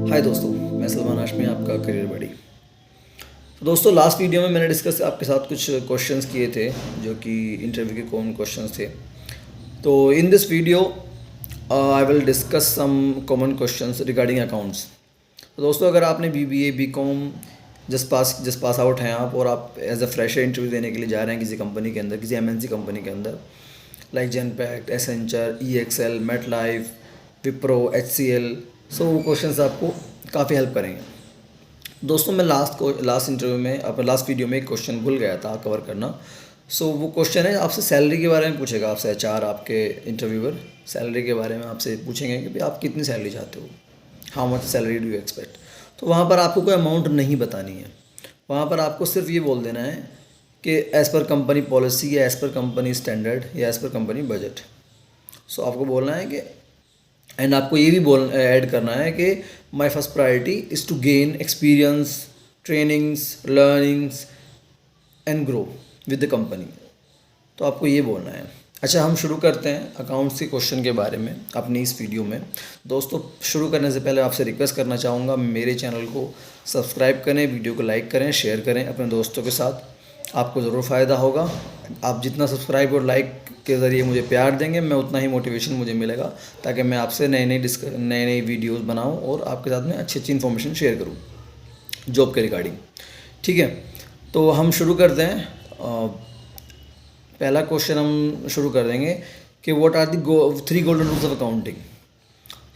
हाय दोस्तों, मैं सलमान हाशमी, आपका करियर बडी। तो दोस्तों, लास्ट वीडियो में मैंने डिस्कस आपके साथ कुछ क्वेश्चंस किए थे जो कि इंटरव्यू के कॉमन क्वेश्चंस थे। तो in this video I will discuss some common questions regarding accounts. तो दोस्तों, अगर आपने BBA, BCom just pass out हैं आप और आप एज अ फ्रेशर इंटरव्यू देने के लिए जा रहे हैं किसी कंपनी के अंदर, किसी एमएनसी कंपनी के अंदर, like Genpact, Accenture, EXL, MetLife, Wipro, HCL, so वो क्वेश्चंस आपको काफ़ी हेल्प करेंगे। दोस्तों, मैं लास्ट इंटरव्यू में, अपने लास्ट वीडियो में एक क्वेश्चन भूल गया था कवर करना। सो वो क्वेश्चन है, आपसे सैलरी के बारे में पूछेगा। आपसे एचआर, आपके इंटरव्यूअर सैलरी के बारे में आपसे पूछेंगे कि भाई आप कितनी सैलरी चाहते हो, how much salary do you expect. तो वहाँ पर आपको कोई अमाउंट नहीं बतानी है। वहाँ पर आपको सिर्फ ये बोल देना है कि एज़ पर कंपनी पॉलिसी या एज़ पर कंपनी स्टैंडर्ड या एज़ पर कंपनी बजट। सो आपको बोलना है कि, एंड आपको ये भी ऐड करना है कि my first priority is to gain experience, trainings, learnings and grow with the company. तो आपको ये बोलना है। अच्छा, हम शुरू करते हैं अकाउंट्स के क्वेश्चन के बारे में अपनी इस वीडियो में। दोस्तों, शुरू करने से पहले आपसे रिक्वेस्ट करना चाहूँगा, मेरे चैनल को सब्सक्राइब करें, वीडियो को लाइक करें, शेयर करें अपने दोस्तों के साथ। आपको ज़रूर फ़ायदा होगा। आप जितना सब्सक्राइब और लाइक के ज़रिए मुझे प्यार देंगे, मैं उतना ही मोटिवेशन मुझे मिलेगा, ताकि मैं आपसे नई नई वीडियोस बनाऊं और आपके साथ में अच्छी इन्फॉर्मेशन शेयर करूं जॉब के रिगार्डिंग। ठीक है, तो हम शुरू करते हैं। पहला क्वेश्चन हम शुरू कर देंगे कि what are the 3 golden rules of accounting.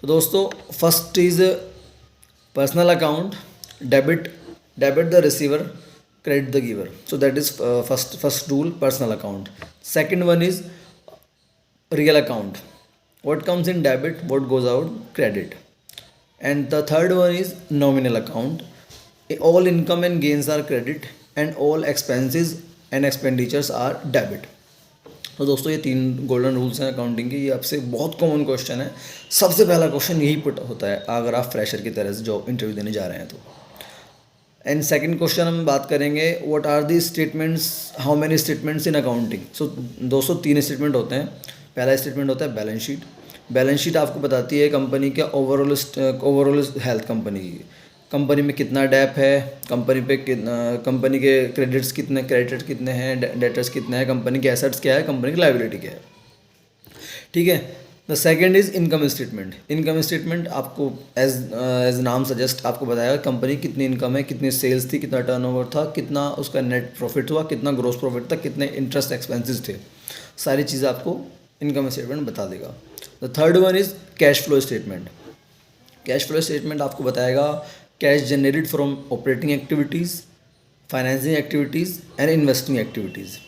तो दोस्तों, first is personal account, debit the receiver, credit the giver. So that is first rule, personal account. Second one is real account. What comes in debit, what goes out credit. And the third one is nominal account. All income and gains are credit and all expenses and expenditures are debit. तो दोस्तों, ये 3 golden rules हैं accounting के। ये आपसे बहुत common question है। सबसे पहला क्वेश्चन यही पुट होता है अगर आप फ्रेशर की तरह से जॉब इंटरव्यू देने जा रहे हैं तो। एंड सेकंड क्वेश्चन हम बात करेंगे, what are the statements, how many statements in accounting. So दोस्तों, 3 स्टेटमेंट होते हैं। पहला स्टेटमेंट होता है बैलेंस शीट। बैलेंस शीट आपको बताती है कंपनी के ओवरऑल हेल्थ कंपनी की। कंपनी में कितना डेप है, कंपनी के क्रेडिटर्स कितने हैं, डेटर्स कितने हैं, कंपनी के एसेट्स क्या है, कंपनी की लायबिलिटी क्या है। ठीक है। The second is income statement. Income statement आपको एज नाम सजेस्ट आपको बताएगा कंपनी कितनी इनकम है, कितनी सेल्स थी, कितना टर्नओवर था, कितना उसका नेट प्रॉफिट हुआ, कितना ग्रॉस प्रॉफिट था, कितने इंटरेस्ट एक्सपेंसेस थे। सारी चीज़ें आपको इनकम स्टेटमेंट बता देगा। The third one is cash flow statement. Cash flow statement आपको बताएगा cash generated from operating activities, financing activities and investing activities.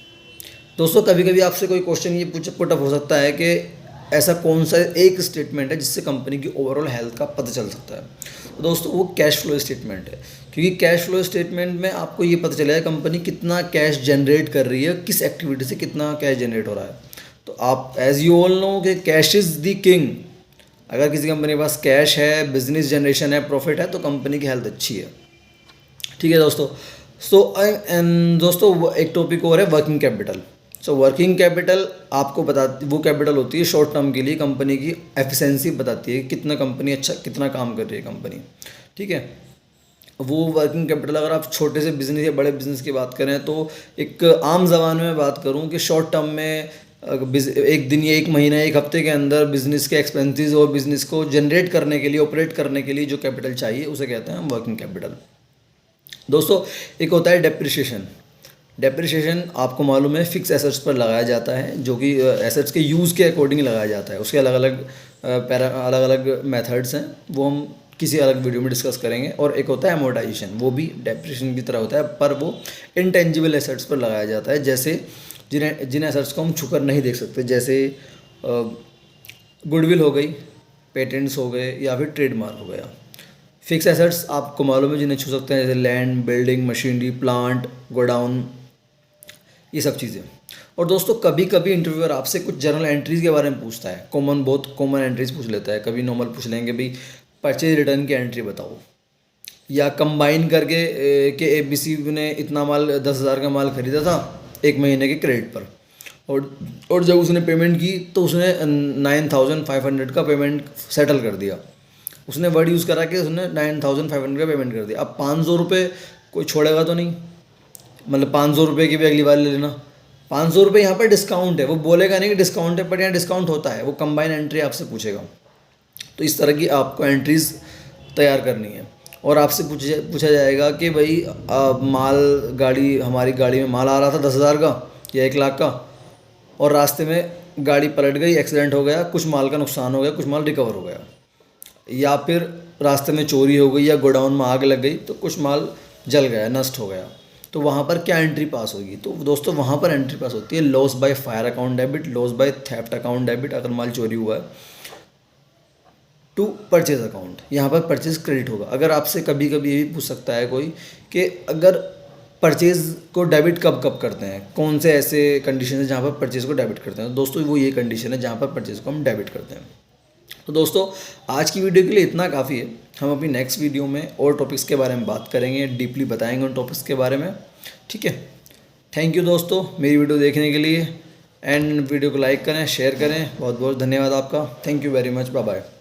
दोस्तों, कभी कभी आपसे कोई क्वेश्चन ये पुटअप हो सकता है कि ऐसा कौन सा एक स्टेटमेंट है जिससे कंपनी की ओवरऑल हेल्थ का पता चल सकता है। तो दोस्तों, वो कैश फ्लो स्टेटमेंट है, क्योंकि कैश फ्लो स्टेटमेंट में आपको ये पता चलेगा कंपनी कितना कैश जनरेट कर रही है, किस एक्टिविटी से कितना कैश जनरेट हो रहा है। तो आप एज यू ऑल नो कि कैश इज़ द किंग। अगर किसी कंपनी के पास कैश है, बिजनेस जनरेशन है, प्रॉफिट है, तो कंपनी की हेल्थ अच्छी है। ठीक है दोस्तों। दोस्तों, एक टॉपिक और है working capital. So working capital आपको बताती, वो कैपिटल होती है शॉर्ट टर्म के लिए, कंपनी की एफिशिएंसी बताती है कितना कंपनी कितना काम कर रही है कंपनी। ठीक है। वो वर्किंग कैपिटल, अगर आप छोटे से बिजनेस या बड़े बिजनेस की बात करें तो एक आम ज़बान में बात करूं कि शॉर्ट टर्म में एक दिन या एक महीना, एक हफ्ते के अंदर बिजनेस के एक्सपेंसेस और बिजनेस को जनरेट करने के लिए, ऑपरेट करने के लिए जो कैपिटल चाहिए उसे कहते हैं वर्किंग कैपिटल। दोस्तों, एक होता है डेप्रिसिएशन। डेप्रिसिएशन आपको मालूम है फिक्स एसेट्स पर लगाया जाता है, जो कि एसेट्स के यूज़ के अकॉर्डिंग लगाया जाता है। उसके अलग अलग मेथड्स हैं, वो हम किसी अलग वीडियो में डिस्कस करेंगे। और एक होता है अमोर्टाइजेशन, वो भी डेप्रिसिएशन की तरह होता है, पर वो इंटेंजिबल एसेट्स पर लगाया जाता है, जैसे जिन एसेट्स को हम छूकर नहीं देख सकते, जैसे गुडविल हो गई, पेटेंट्स हो गए, या फिर ट्रेडमार्क हो गया। फिक्स एसेट्स आपको मालूम है जिन्हें छू सकते हैं, जैसे land, building, machinery, plant, godown, ये सब चीज़ें। और दोस्तों, कभी कभी इंटरव्यूअर आपसे कुछ जर्नल एंट्रीज़ के बारे में पूछता है, बहुत कॉमन एंट्रीज पूछ लेता है। कभी नॉर्मल पूछ लेंगे, भाई परचेज रिटर्न की एंट्री बताओ, या कंबाइन करके कि ABC ने इतना माल 10,000 का माल खरीदा था 1 महीने के क्रेडिट पर, और जब उसने पेमेंट की तो उसने 9,500 का पेमेंट सेटल कर दिया। उसने वर्ड यूज़ करा कि उसने 9,500 का पेमेंट कर दिया। अब 500 रुपये कोई छोड़ेगा तो नहीं, मतलब 500 रुपये की भी अगली बार ले लेना। 500 रुपये यहाँ पर डिस्काउंट है, वो बोलेगा नहीं कि डिस्काउंट है, पर यहाँ डिस्काउंट होता है, वो कंबाइन एंट्री आपसे पूछेगा। तो इस तरह की आपको एंट्रीज़ तैयार करनी है। और आपसे पूछा जाएगा कि भाई माल गाड़ी हमारी गाड़ी में माल आ रहा था 10,000 का या 1 लाख का, और रास्ते में गाड़ी पलट गई, एक्सीडेंट हो गया, कुछ माल का नुकसान हो गया, कुछ माल रिकवर हो गया, या फिर रास्ते में चोरी हो गई या गोडाउन में आग लग गई तो कुछ माल जल गया, नष्ट हो गया, तो वहाँ पर क्या एंट्री पास होगी? तो दोस्तों वहाँ पर एंट्री पास होती है loss by fire account debit, loss by theft account debit अगर माल चोरी हुआ है, टू परचेज अकाउंट, यहाँ पर परचेज क्रेडिट होगा। अगर आपसे कभी कभी ये भी पूछ सकता है कोई कि अगर परचेज़ को डेबिट कब कब करते हैं, कौन से ऐसे कंडीशन है जहाँ पर परचेज़ को डेबिट करते हैं? दोस्तों वो ये कंडीशन है जहाँ पर परचेज़ को हम डेबिट करते हैं। तो दोस्तों आज की वीडियो के लिए इतना काफ़ी है। हम अपनी नेक्स्ट वीडियो में और टॉपिक्स के बारे में बात करेंगे, डीपली बताएंगे उन टॉपिक्स के बारे में, ठीक है। थैंक यू दोस्तों मेरी वीडियो देखने के लिए, एंड वीडियो को लाइक करें, शेयर करें। बहुत बहुत धन्यवाद आपका। Thank you very much, bye bye.